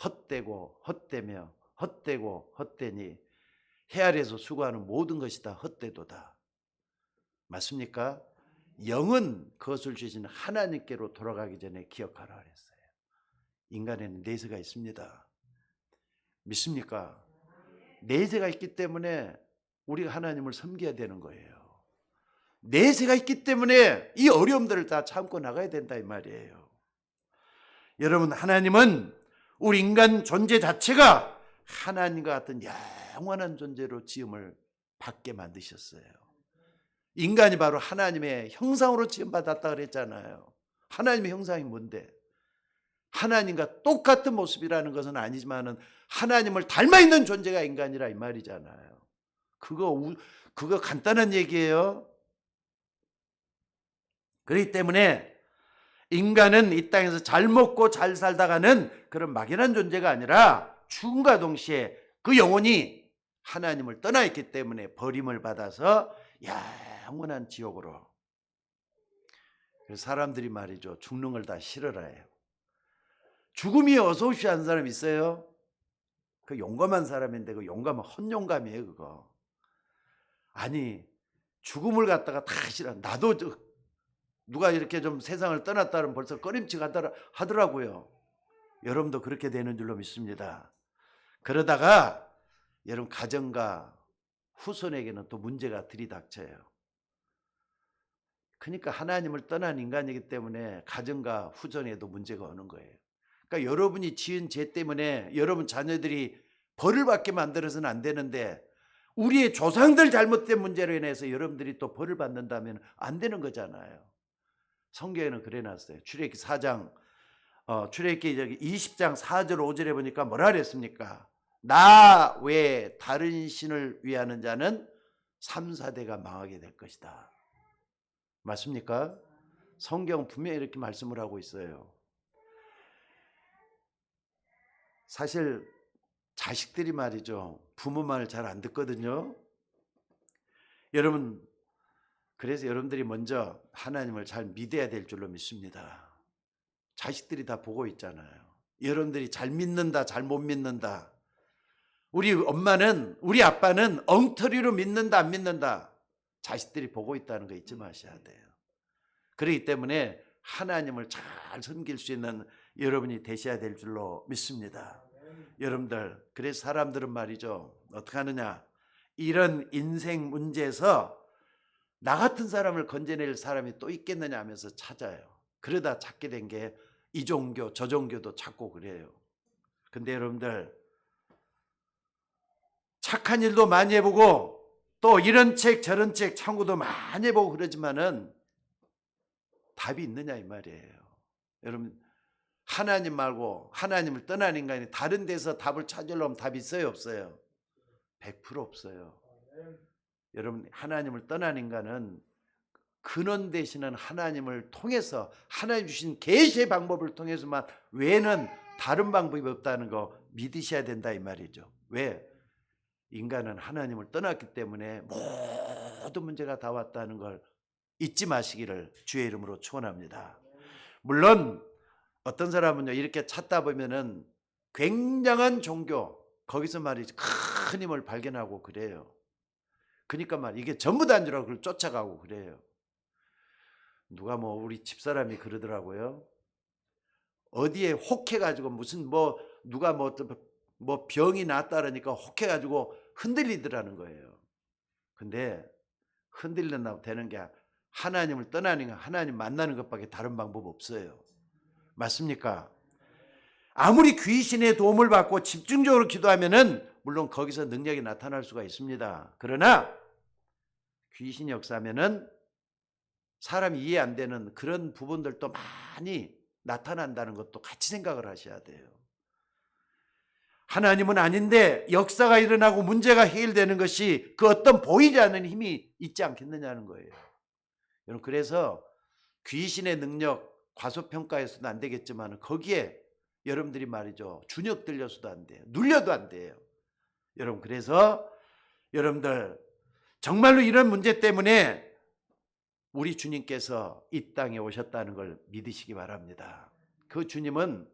헛되고 헛되며 헛되고 헛되니 해 아래에서 수고하는 모든 것이 다 헛되도다. 맞습니까? 영은 그것을 주신 하나님께로 돌아가기 전에 기억하라 그랬어요. 인간에는 내세가 있습니다. 믿습니까? 내세가 있기 때문에 우리가 하나님을 섬겨야 되는 거예요. 내세가 있기 때문에 이 어려움들을 다 참고 나가야 된다 이 말이에요. 여러분, 하나님은 우리 인간 존재 자체가 하나님과 같은 영원한 존재로 지음을 받게 만드셨어요. 인간이 바로 하나님의 형상으로 지음받았다 그랬잖아요. 하나님의 형상이 뭔데? 하나님과 똑같은 모습이라는 것은 아니지만은 하나님을 닮아 있는 존재가 인간이라 이 말이잖아요. 그거 간단한 얘기예요. 그렇기 때문에 인간은 이 땅에서 잘 먹고 잘 살다가는 그런 막연한 존재가 아니라 죽음과 동시에 그 영혼이 하나님을 떠나 있기 때문에 버림을 받아서 영원한 지옥으로. 그래서 사람들이 말이죠, 죽는 걸 다 싫어해요. 죽음이 어서 오시 하는 사람 있어요? 그 용감한 사람인데, 그 용감은 헛용감이에요 그거. 아니, 죽음을 갖다가 다 싫어. 나도 누가 이렇게 좀 세상을 떠났다면 벌써 꺼림칙 하더라고요. 여러분도 그렇게 되는 줄로 믿습니다. 그러다가 여러분 가정과 후손에게는 또 문제가 들이닥쳐요. 그러니까 하나님을 떠난 인간이기 때문에 가정과 후손에도 문제가 오는 거예요. 그러니까 여러분이 지은 죄 때문에 여러분 자녀들이 벌을 받게 만들어서는 안 되는데, 우리의 조상들 잘못된 문제로 인해서 여러분들이 또 벌을 받는다면 안 되는 거잖아요. 성경에는 그래 놨어요. 출애굽기 4장, 출애굽기 20장 4절 5절에 보니까 뭐라 그랬습니까? 나 외에 다른 신을 위하는 자는 3, 4대가 망하게 될 것이다. 맞습니까? 성경은 분명히 이렇게 말씀을 하고 있어요. 사실 자식들이 말이죠, 부모 말을 잘 안 듣거든요. 여러분, 그래서 여러분들이 먼저 하나님을 잘 믿어야 될 줄로 믿습니다. 자식들이 다 보고 있잖아요. 여러분들이 잘 믿는다, 잘 못 믿는다. 우리 엄마는, 우리 아빠는 엉터리로 믿는다, 안 믿는다. 자식들이 보고 있다는 거 잊지 마셔야 돼요. 그렇기 때문에 하나님을 잘 섬길 수 있는 여러분이 되셔야 될 줄로 믿습니다. 여러분들, 그래서 사람들은 말이죠, 어떻게 하느냐, 이런 인생 문제에서 나 같은 사람을 건져낼 사람이 또 있겠느냐 하면서 찾아요. 그러다 찾게 된 게 이 종교 저 종교도 찾고 그래요. 근데 여러분들, 착한 일도 많이 해보고 또 이런 책 저런 책 참고도 많이 해보고 그러지만은 답이 있느냐 이 말이에요. 여러분, 하나님 말고 하나님을 떠난 인간이 다른 데서 답을 찾으려면 답이 있어요 없어요? 100% 없어요. 여러분, 하나님을 떠난 인간은 근원 되시는 하나님을 통해서, 하나님 주신 계시의 방법을 통해서만 외에는 다른 방법이 없다는 거 믿으셔야 된다 이 말이죠. 왜? 인간은 하나님을 떠났기 때문에 모든 문제가 다 왔다는 걸 잊지 마시기를 주의 이름으로 축원합니다. 물론 어떤 사람은요, 이렇게 찾다 보면은 굉장한 종교, 거기서 말이지 큰 힘을 발견하고 그래요. 그러니까 이게 전부 다인 줄 알고 그걸 쫓아가고 그래요. 누가 우리 집사람이 그러더라고요. 어디에 혹해가지고 무슨 누가 병이 났다 그러니까 혹해가지고 흔들리더라는 거예요. 근데 흔들린다고 되는 게 하나님을 떠나는, 하나님 만나는 것밖에 다른 방법 없어요. 맞습니까? 아무리 귀신의 도움을 받고 집중적으로 기도하면은 물론 거기서 능력이 나타날 수가 있습니다. 그러나 귀신 역사면은 사람이 이해 안 되는 그런 부분들도 많이 나타난다는 것도 같이 생각을 하셔야 돼요. 하나님은 아닌데 역사가 일어나고 문제가 해결되는 것이 그 어떤 보이지 않는 힘이 있지 않겠느냐는 거예요. 여러분, 그래서 귀신의 능력 과소평가해서도 안 되겠지만 거기에 여러분들이 말이죠, 준역 들려서도 안 돼요. 눌려도 안 돼요. 여러분, 그래서 여러분들 정말로 이런 문제 때문에 우리 주님께서 이 땅에 오셨다는 걸 믿으시기 바랍니다. 그 주님은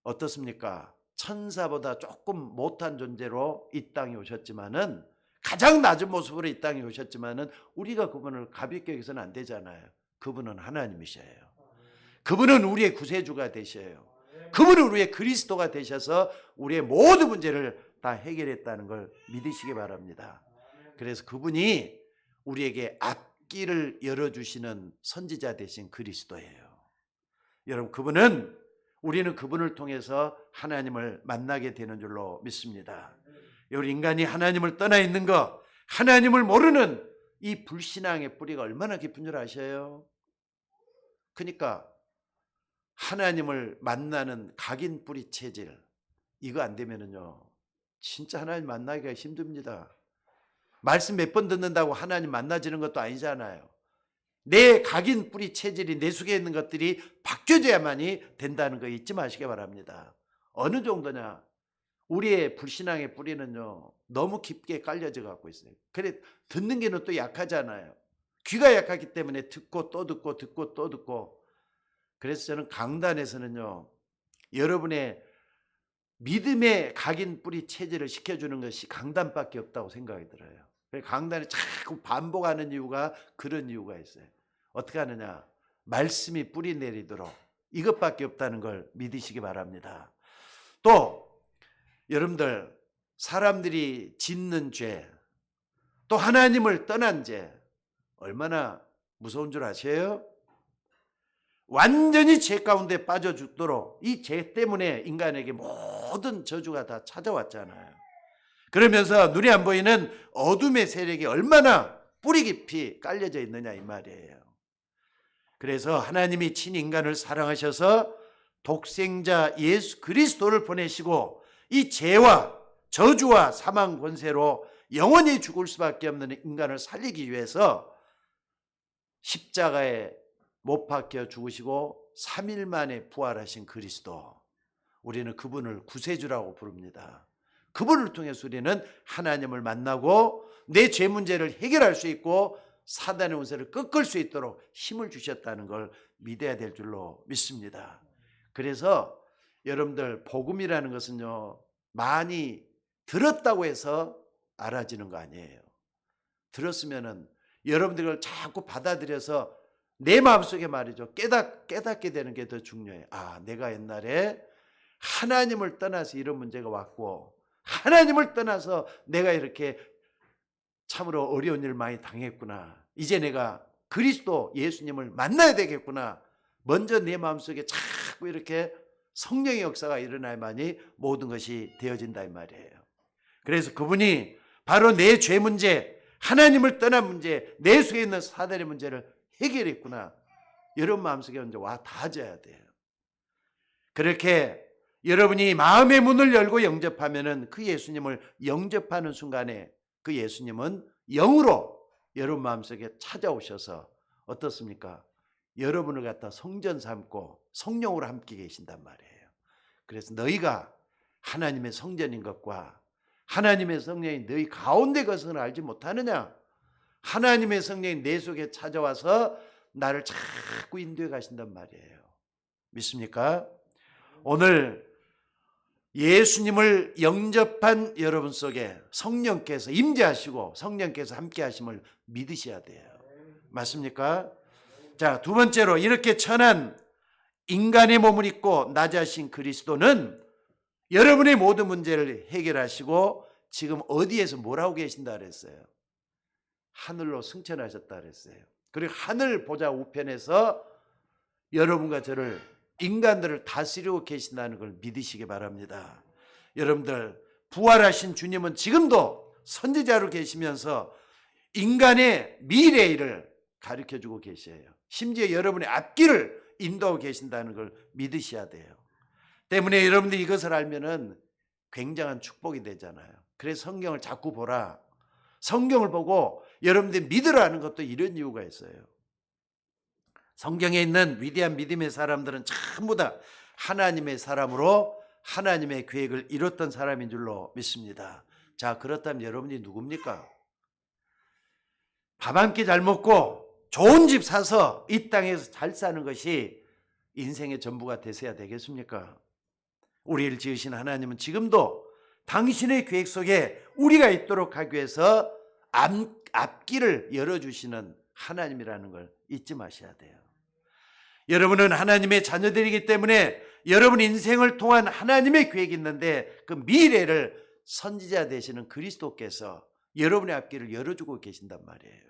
어떻습니까? 천사보다 조금 못한 존재로 이 땅에 오셨지만은, 가장 낮은 모습으로 이 땅에 오셨지만은 우리가 그분을 가볍게 여기서는 안 되잖아요. 그분은 하나님이셔요. 그분은 우리의 구세주가 되셔요. 그분은 우리의 그리스도가 되셔서 우리의 모든 문제를 다 해결했다는 걸 믿으시기 바랍니다. 그래서 그분이 우리에게 앞길을 열어주시는 선지자 되신 그리스도예요. 여러분, 우리는 그분을 통해서 하나님을 만나게 되는 줄로 믿습니다. 우리 인간이 하나님을 떠나 있는 것, 하나님을 모르는 이 불신앙의 뿌리가 얼마나 깊은 줄 아셔요? 그러니까 하나님을 만나는 각인 뿌리 체질, 이거 안 되면은요, 진짜 하나님 만나기가 힘듭니다. 말씀 몇 번 듣는다고 하나님 만나지는 것도 아니잖아요. 내 각인 뿌리 체질이 내 속에 있는 것들이 바뀌어져야만이 된다는 거 잊지 마시기 바랍니다. 어느 정도냐? 우리의 불신앙의 뿌리는요, 너무 깊게 깔려져 갖고 있어요. 그래, 듣는 게는 또 약하잖아요. 귀가 약하기 때문에 듣고 또 듣고 듣고 또 듣고. 그래서 저는 강단에서는요, 여러분의 믿음의 각인 뿌리 체질을 시켜주는 것이 강단밖에 없다고 생각이 들어요. 강단이 자꾸 반복하는 이유가 그런 이유가 있어요. 어떻게 하느냐? 말씀이 뿌리 내리도록, 이것밖에 없다는 걸 믿으시기 바랍니다. 또 여러분들, 사람들이 짓는 죄, 또 하나님을 떠난 죄, 얼마나 무서운 줄 아세요? 완전히 죄 가운데 빠져 죽도록 이 죄 때문에 인간에게 모든 저주가 다 찾아왔잖아요. 그러면서 눈에 안 보이는 어둠의 세력이 얼마나 뿌리 깊이 깔려져 있느냐 이 말이에요. 그래서 하나님이 친인간을 사랑하셔서 독생자 예수 그리스도를 보내시고 이 죄와 저주와 사망 권세로 영원히 죽을 수밖에 없는 인간을 살리기 위해서 십자가에 못 박혀 죽으시고 3일 만에 부활하신 그리스도, 우리는 그분을 구세주라고 부릅니다. 그분을 통해서 우리는 하나님을 만나고 내 죄 문제를 해결할 수 있고 사단의 운세를 꺾을 수 있도록 힘을 주셨다는 걸 믿어야 될 줄로 믿습니다. 그래서 여러분들, 복음이라는 것은요, 많이 들었다고 해서 알아지는 거 아니에요. 들었으면은 여러분들 을 자꾸 받아들여서 내 마음속에 말이죠. 깨닫게 되는 게 더 중요해요. 아, 내가 옛날에 하나님을 떠나서 이런 문제가 왔고 하나님을 떠나서 내가 이렇게 참으로 어려운 일 많이 당했구나. 이제 내가 그리스도 예수님을 만나야 되겠구나. 먼저 내 마음속에 자꾸 이렇게 성령의 역사가 일어나야만이 모든 것이 되어진다 이 말이에요. 그래서 그분이 바로 내 죄 문제, 하나님을 떠난 문제, 내 속에 있는 사단의 문제를 해결했구나. 여러분 마음속에 먼저 와 닿아져야 돼요. 그렇게 여러분이 마음의 문을 열고 영접하면은 그 예수님을 영접하는 순간에 그 예수님은 영으로 여러분 마음속에 찾아오셔서 어떻습니까? 여러분을 갖다 성전 삼고 성령으로 함께 계신단 말이에요. 그래서 너희가 하나님의 성전인 것과 하나님의 성령이 너희 가운데 것을 알지 못하느냐? 하나님의 성령이 내 속에 찾아와서 나를 자꾸 인도해 가신단 말이에요. 믿습니까? 오늘 예수님을 영접한 여러분 속에 성령께서 임재하시고 성령께서 함께 하심을 믿으셔야 돼요. 맞습니까? 자, 두 번째로 이렇게 천한 인간의 몸을 입고 낮아신 그리스도는 여러분의 모든 문제를 해결하시고 지금 어디에서 뭐라고 계신다 그랬어요? 하늘로 승천하셨다 그랬어요. 그리고 하늘 보좌 우편에서 여러분과 저를 인간들을 다스리고 계신다는 걸 믿으시기 바랍니다. 여러분들 부활하신 주님은 지금도 선지자로 계시면서 인간의 미래의 일을 가르쳐주고 계셔요. 심지어 여러분의 앞길을 인도하고 계신다는 걸 믿으셔야 돼요. 때문에 여러분들이 이것을 알면은 굉장한 축복이 되잖아요. 그래서 성경을 자꾸 보라. 성경을 보고 여러분들이 믿으라는 것도 이런 이유가 있어요. 성경에 있는 위대한 믿음의 사람들은 전부 다 하나님의 사람으로 하나님의 계획을 이뤘던 사람인 줄로 믿습니다. 자, 그렇다면 여러분이 누굽니까? 밥 한 끼 잘 먹고 좋은 집 사서 이 땅에서 잘 사는 것이 인생의 전부가 되셔야 되겠습니까? 우리를 지으신 하나님은 지금도 당신의 계획 속에 우리가 있도록 하기 위해서 앞길을 열어주시는 하나님이라는 걸 잊지 마셔야 돼요. 여러분은 하나님의 자녀들이기 때문에 여러분 인생을 통한 하나님의 계획이 있는데 그 미래를 선지자 되시는 그리스도께서 여러분의 앞길을 열어주고 계신단 말이에요.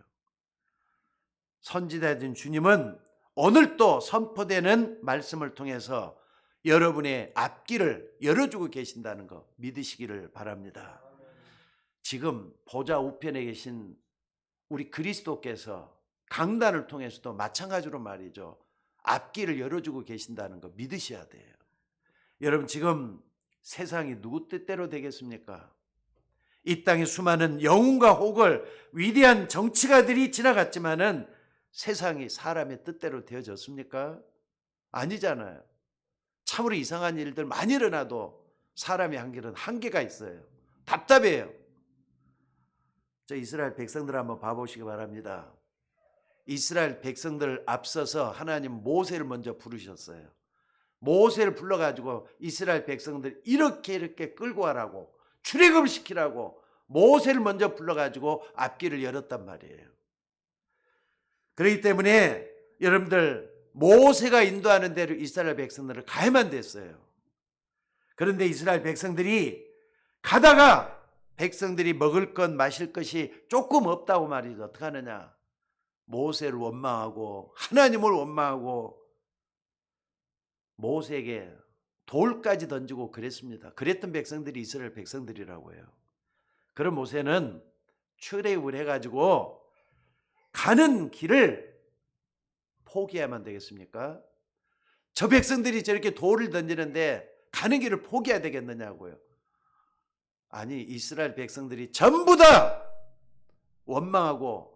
선지자 된 주님은 오늘 또 선포되는 말씀을 통해서 여러분의 앞길을 열어주고 계신다는 거 믿으시기를 바랍니다. 지금 보좌 우편에 계신 우리 그리스도께서 강단을 통해서도 마찬가지로 말이죠. 앞길을 열어주고 계신다는 거 믿으셔야 돼요. 여러분 지금 세상이 누구 뜻대로 되겠습니까? 이 땅에 수많은 영웅과 호걸 위대한 정치가들이 지나갔지만은 세상이 사람의 뜻대로 되어졌습니까? 아니잖아요. 참으로 이상한 일들 많이 일어나도 사람의 한계는 한계가 있어요. 답답해요. 저 이스라엘 백성들 한번 봐보시기 바랍니다. 이스라엘 백성들 앞서서 하나님 모세를 먼저 부르셨어요. 모세를 불러가지고 이스라엘 백성들 이렇게 끌고 가라고 출애굽을 시키라고 모세를 먼저 불러가지고 앞길을 열었단 말이에요. 그렇기 때문에 여러분들 모세가 인도하는 대로 이스라엘 백성들을 가야만 됐어요. 그런데 이스라엘 백성들이 가다가 백성들이 먹을 것 마실 것이 조금 없다고 말이죠. 어떻게 하느냐? 모세를 원망하고 하나님을 원망하고 모세에게 돌까지 던지고 그랬습니다. 그랬던 백성들이 이스라엘 백성들이라고 해요. 그런 모세는 출애굽을 해가지고 가는 길을 포기하면 되겠습니까? 저 백성들이 저렇게 돌을 던지는데 가는 길을 포기해야 되겠느냐고요. 아니 이스라엘 백성들이 전부 다 원망하고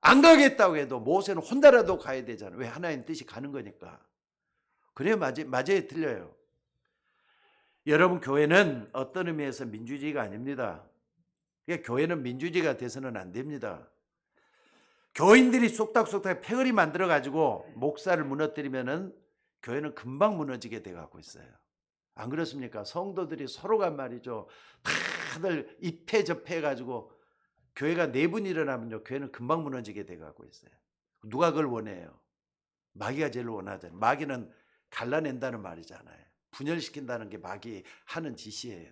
안 가겠다고 해도 모세는 혼자라도 가야 되잖아요. 왜? 하나님 뜻이 가는 거니까. 그래 맞아요. 틀려요. 여러분 교회는 어떤 의미에서 민주주의가 아닙니다. 교회는 민주주의가 돼서는 안 됩니다. 교인들이 쏙닥쏙닥 패거리 만들어가지고 목사를 무너뜨리면은 교회는 금방 무너지게 돼가고 있어요. 안 그렇습니까? 성도들이 서로가 말이죠. 다들 입해접해가지고 교회가 내분이 일어나면요. 교회는 금방 무너지게 돼가고 있어요. 누가 그걸 원해요? 마귀가 제일 원하잖아요. 마귀는 갈라낸다는 말이잖아요. 분열시킨다는 게 마귀 하는 짓이에요.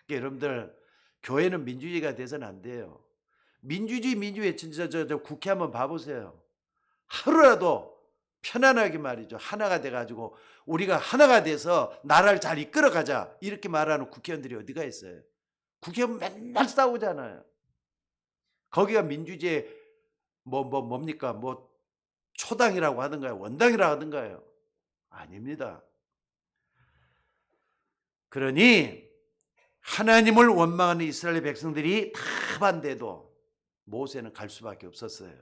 그러니까 여러분들 교회는 민주주의가 돼서는 안 돼요. 민주주의 진짜 저 국회 한번 봐보세요. 하루라도 편안하게 말이죠. 하나가 돼가지고 우리가 하나가 돼서 나라를 잘 이끌어가자 이렇게 말하는 국회의원들이 어디가 있어요. 국회의원 맨날 싸우잖아요. 거기가 민주주의 뭡니까? 뭐 초당이라고 하던가요? 원당이라고 하던가요? 아닙니다. 그러니 하나님을 원망하는 이스라엘 백성들이 다 반대도 모세는 갈 수밖에 없었어요.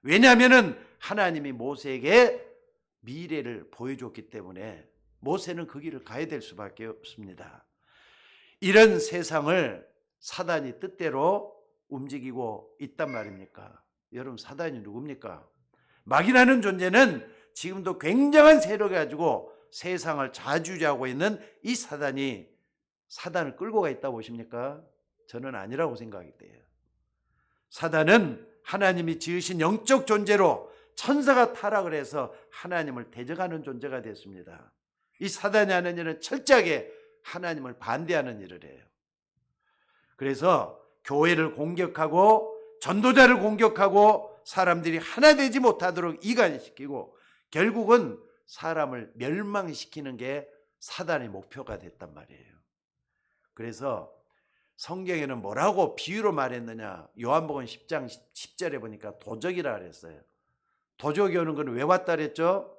왜냐하면 하나님이 모세에게 미래를 보여줬기 때문에 모세는 그 길을 가야 될 수밖에 없습니다. 이런 세상을 사단이 뜻대로 움직이고 있단 말입니까? 여러분, 사단이 누굽니까? 마귀라는 존재는 지금도 굉장한 세력을 가지고 세상을 좌지우지하고 있는 이 사단을 끌고 가 있다고 보십니까? 저는 아니라고 생각이 돼요. 사단은 하나님이 지으신 영적 존재로 천사가 타락을 해서 하나님을 대적하는 존재가 됐습니다. 이 사단이 하는 일은 철저하게 하나님을 반대하는 일을 해요. 그래서 교회를 공격하고 전도자를 공격하고 사람들이 하나 되지 못하도록 이간시키고 결국은 사람을 멸망시키는 게 사단의 목표가 됐단 말이에요. 그래서 성경에는 뭐라고 비유로 말했느냐? 요한복음 10장 10절에 보니까 도적이라 그랬어요. 도적이 오는 건 왜 왔다 그랬죠?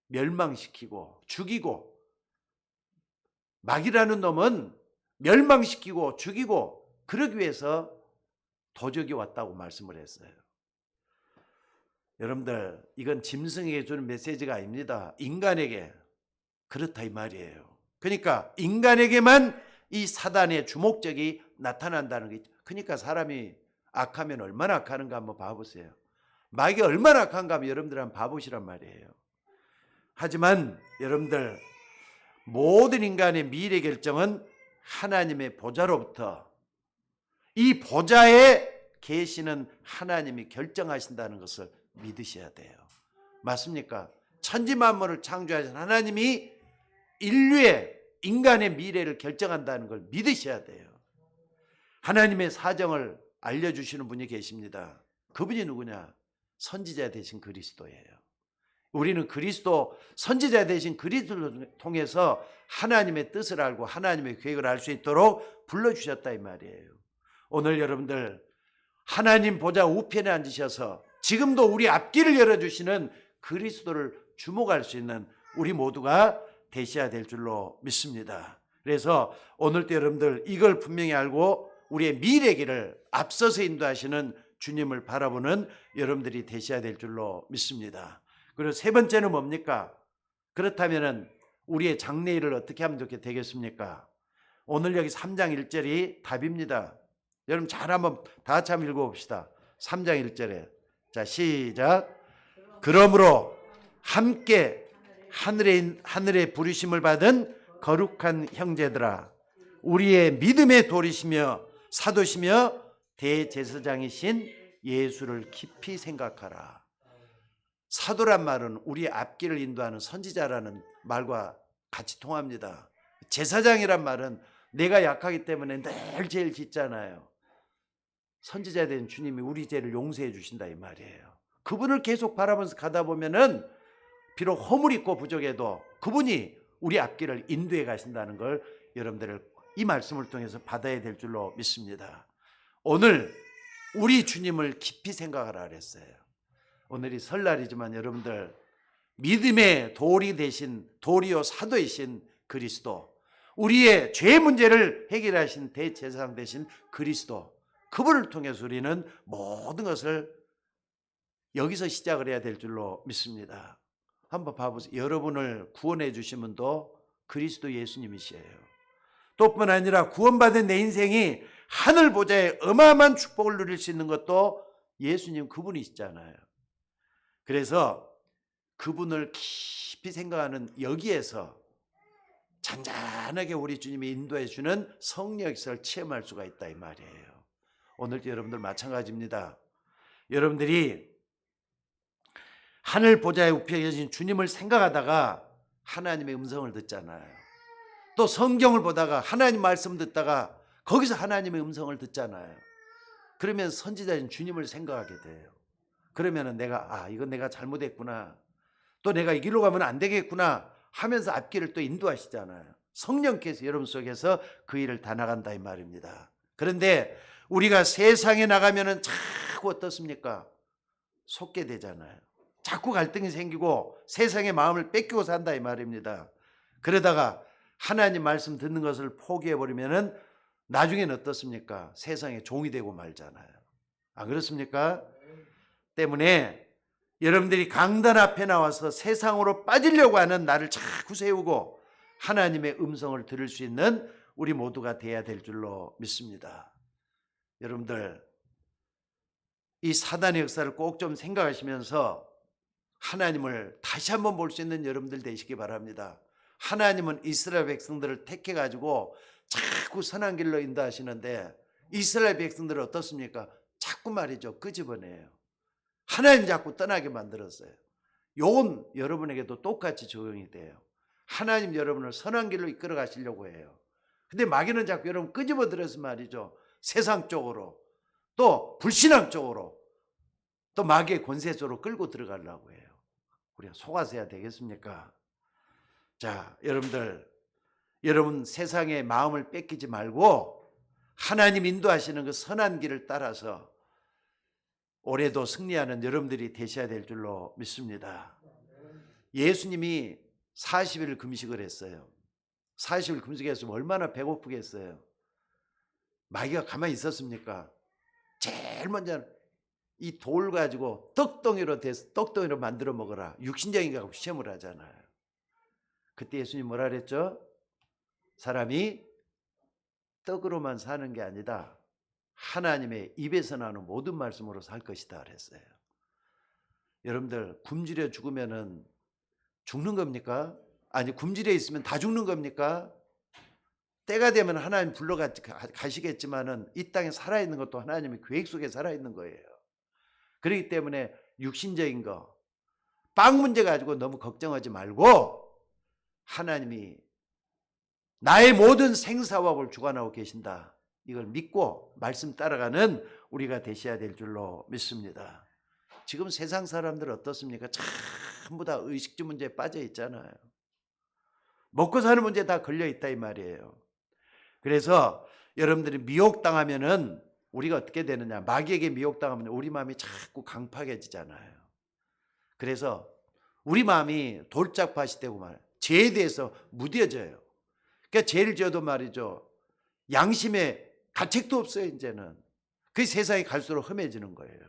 멸망시키고 죽이고, 마귀라는 놈은 멸망시키고 죽이고 그러기 위해서 도적이 왔다고 말씀을 했어요. 여러분들, 이건 짐승에게 주는 메시지가 아닙니다. 인간에게 그렇다 이 말이에요. 그러니까 인간에게만 이 사단의 주목적이 나타난다는 게, 그러니까 사람이 악하면 얼마나 악하는가 한번 봐보세요. 마귀가 얼마나 악한가 하면 여러분들 한번 봐보시란 말이에요. 하지만 여러분들, 모든 인간의 미래 결정은 하나님의 보좌로부터, 이 보좌에 계시는 하나님이 결정하신다는 것을 믿으셔야 돼요. 맞습니까? 천지만물을 창조하신 하나님이 인간의 미래를 결정한다는 걸 믿으셔야 돼요. 하나님의 사정을 알려주시는 분이 계십니다. 그분이 누구냐? 선지자 되신 그리스도예요. 우리는 그리스도, 선지자 되신 그리스도를 통해서 하나님의 뜻을 알고 하나님의 계획을 알 수 있도록 불러주셨다 이 말이에요. 오늘 여러분들, 하나님 보좌 우편에 앉으셔서 지금도 우리 앞길을 열어주시는 그리스도를 주목할 수 있는 우리 모두가 되셔야 될 줄로 믿습니다. 그래서 오늘도 여러분들 이걸 분명히 알고 우리의 미래 길을 앞서서 인도하시는 주님을 바라보는 여러분들이 되셔야 될 줄로 믿습니다. 그리고 세 번째는 뭡니까? 그렇다면 우리의 장래일을 어떻게 하면 좋게 되겠습니까? 오늘 여기 3장 1절이 답입니다. 여러분 잘 한번 다 같이 한번 읽어봅시다. 3장 1절에 자 시작. 그러므로 함께 하늘의 부르심을 받은 거룩한 형제들아, 우리의 믿음의 돌이시며 사도시며 대제사장이신 예수를 깊이 생각하라. 사도란 말은 우리의 앞길을 인도하는 선지자라는 말과 같이 통합니다. 제사장이란 말은 내가 약하기 때문에 늘 죄를 짓잖아요. 선지자 된 주님이 우리 죄를 용서해 주신다 이 말이에요. 그분을 계속 바라보면서 가다 보면은 비록 허물 있고 부족해도 그분이 우리 앞길을 인도해 가신다는 걸 여러분들 이 말씀을 통해서 받아야 될 줄로 믿습니다. 오늘 우리 주님을 깊이 생각하라 그랬어요. 오늘이 설날이지만 여러분들, 믿음의 돌이 되신, 돌이요 사도이신 그리스도, 우리의 죄 문제를 해결하신 대제사장 되신 그리스도, 그분을 통해서 우리는 모든 것을 여기서 시작을 해야 될 줄로 믿습니다. 한번 봐보세요. 여러분을 구원해 주신 분도 그리스도 예수님이시에요. 또뿐 아니라 구원받은 내 인생이 하늘 보좌에 어마어마한 축복을 누릴 수 있는 것도 예수님 그분이시잖아요. 그래서 그분을 깊이 생각하는 여기에서 잔잔하게 우리 주님이 인도해 주는 성령 역사를 체험할 수가 있다 이 말이에요. 오늘도 여러분들 마찬가지입니다. 여러분들이 하늘 보좌에 우편에 계신 주님을 생각하다가 하나님의 음성을 듣잖아요. 또 성경을 보다가 하나님 말씀 듣다가 거기서 하나님의 음성을 듣잖아요. 그러면 선지자인 주님을 생각하게 돼요. 그러면은 내가 이건 내가 잘못했구나. 또 내가 이 길로 가면 안 되겠구나 하면서 앞길을 또 인도하시잖아요. 성령께서 여러분 속에서 그 일을 다 나간다 이 말입니다. 그런데 우리가 세상에 나가면은 자꾸 어떻습니까? 속게 되잖아요. 자꾸 갈등이 생기고 세상의 마음을 뺏기고 산다 이 말입니다. 그러다가 하나님 말씀 듣는 것을 포기해 버리면은 나중에는 어떻습니까? 세상의 종이 되고 말잖아요. 안 그렇습니까? 때문에 여러분들이 강단 앞에 나와서 세상으로 빠지려고 하는 나를 자꾸 세우고 하나님의 음성을 들을 수 있는 우리 모두가 돼야 될 줄로 믿습니다. 여러분들 이 사단의 역사를 꼭 좀 생각하시면서 하나님을 다시 한번 볼 수 있는 여러분들 되시기 바랍니다. 하나님은 이스라엘 백성들을 택해 가지고 자꾸 선한 길로 인도하시는데 이스라엘 백성들은 어떻습니까? 자꾸 말이죠. 끄집어내요. 하나님 자꾸 떠나게 만들었어요. 요건 여러분에게도 똑같이 적용이 돼요. 하나님 여러분을 선한 길로 이끌어 가시려고 해요. 근데 마귀는 자꾸 여러분 끄집어 들여서 말이죠. 세상 쪽으로 또 불신앙 쪽으로 또 마귀의 권세 쪽으로 끌고 들어가려고 해요. 우리가 속아서야 되겠습니까? 자, 여러분 세상의 마음을 뺏기지 말고 하나님 인도하시는 그 선한 길을 따라서 올해도 승리하는 여러분들이 되셔야 될 줄로 믿습니다. 예수님이 40일 금식을 했어요. 40일 금식했으면 얼마나 배고프겠어요. 마귀가 가만히 있었습니까? 제일 먼저 이 돌 가지고 떡덩이로 만들어 먹어라. 육신적인 거 시험을 하잖아요. 그때 예수님 뭐라 그랬죠? 사람이 떡으로만 사는 게 아니다. 하나님의 입에서 나오는 모든 말씀으로 살 것이다 그랬어요. 여러분들 굶주려 죽으면은 죽는 겁니까? 아니 굶주려 있으면 다 죽는 겁니까? 때가 되면 하나님 불러가시겠지만은 이 땅에 살아있는 것도 하나님의 계획 속에 살아있는 거예요. 그렇기 때문에 육신적인 거, 빵 문제 가지고 너무 걱정하지 말고 하나님이 나의 모든 생사화복을 주관하고 계신다. 이걸 믿고 말씀 따라가는 우리가 되셔야 될 줄로 믿습니다. 지금 세상 사람들 어떻습니까? 전부 다 의식주 문제에 빠져 있잖아요. 먹고 사는 문제에 다 걸려 있다 이 말이에요. 그래서 여러분들이 미혹당하면은 우리가 어떻게 되느냐? 마귀에게 미혹당하면 우리 마음이 자꾸 강팍해지잖아요. 그래서 우리 마음이 돌짝밭이 되고 말 죄에 대해서 무뎌져요. 그러니까 죄를 지어도 말이죠. 양심에 가책도 없어요 이제는. 그 세상이 갈수록 험해지는 거예요.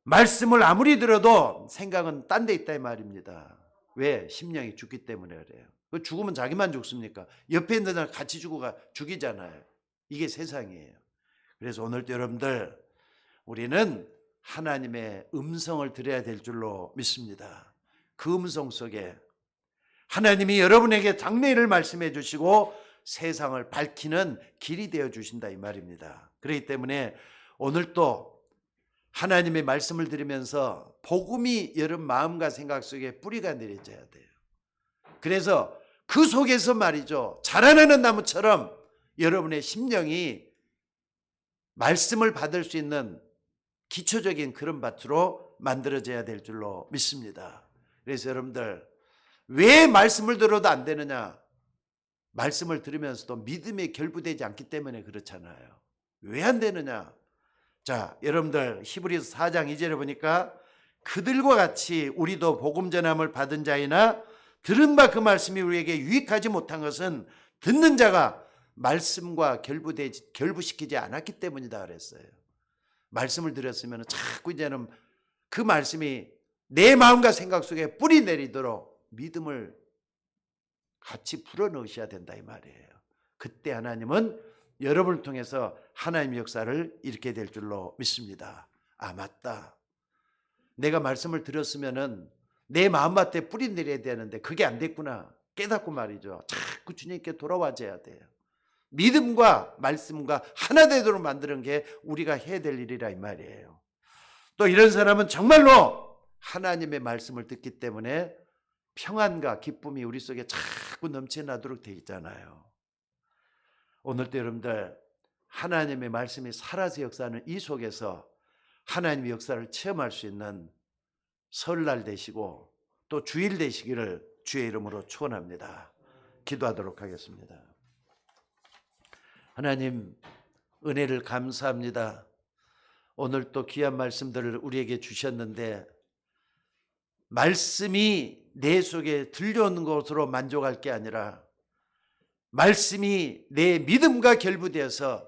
말씀을 아무리 들어도 생각은 딴 데 있다 이 말입니다. 왜? 심령이 죽기 때문에 그래요. 죽으면 자기만 죽습니까? 옆에 있는 사람 같이 죽이잖아요. 이게 세상이에요. 그래서 오늘 여러분들 우리는 하나님의 음성을 들어야 될 줄로 믿습니다. 그 음성 속에 하나님이 여러분에게 장래일을 말씀해 주시고 세상을 밝히는 길이 되어 주신다 이 말입니다. 그렇기 때문에 오늘 또 하나님의 말씀을 들으면서 복음이 여러분 마음과 생각 속에 뿌리가 내려져야 돼요. 그래서 그 속에서 말이죠. 자라나는 나무처럼 여러분의 심령이 말씀을 받을 수 있는 기초적인 그런 밭으로 만들어져야 될 줄로 믿습니다. 그래서 여러분들 왜 말씀을 들어도 안 되느냐? 말씀을 들으면서도 믿음이 결부되지 않기 때문에 그렇잖아요. 왜 안 되느냐? 자, 여러분들 히브리서 4장 2절에 보니까 그들과 같이 우리도 복음 전함을 받은 자이나 들은 바 그 말씀이 우리에게 유익하지 못한 것은 듣는 자가 말씀과 결부시키지 않았기 때문이다 그랬어요. 말씀을 들었으면 자꾸 이제는 그 말씀이 내 마음과 생각 속에 뿌리 내리도록 믿음을 같이 불어넣으셔야 된다 이 말이에요. 그때 하나님은 여러분을 통해서 하나님의 역사를 일으키게 될 줄로 믿습니다. 아 맞다. 내가 말씀을 들었으면은 내 마음밭에 뿌리 내려야 되는데 그게 안 됐구나 깨닫고 말이죠. 자꾸 주님께 돌아와줘야 돼요. 믿음과 말씀과 하나 되도록 만드는 게 우리가 해야 될 일이라 이 말이에요. 또 이런 사람은 정말로 하나님의 말씀을 듣기 때문에 평안과 기쁨이 우리 속에 자꾸 넘쳐나도록 되어 있잖아요. 오늘도 여러분들 하나님의 말씀이 살아서 역사하는 이 속에서 하나님의 역사를 체험할 수 있는 설날 되시고 또 주일 되시기를 주의 이름으로 축원합니다. 기도하도록 하겠습니다. 하나님, 은혜를 감사합니다. 오늘 또 귀한 말씀들을 우리에게 주셨는데 말씀이 내 속에 들려오는 것으로 만족할 게 아니라 말씀이 내 믿음과 결부되어서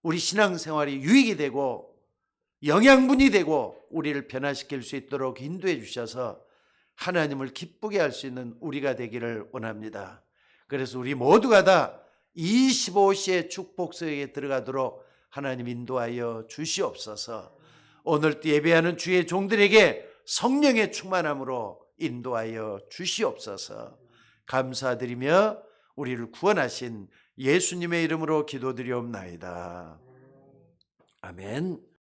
우리 신앙생활이 유익이 되고 영양분이 되고 우리를 변화시킬 수 있도록 인도해 주셔서 하나님을 기쁘게 할 수 있는 우리가 되기를 원합니다. 그래서 우리 모두가 다 25시의 축복서에 들어가도록 하나님 인도하여 주시옵소서. 오늘 또 예배하는 주의 종들에게 성령의 충만함으로 인도하여 주시옵소서. 감사드리며 우리를 구원하신 예수님의 이름으로 기도드리옵나이다. 아멘.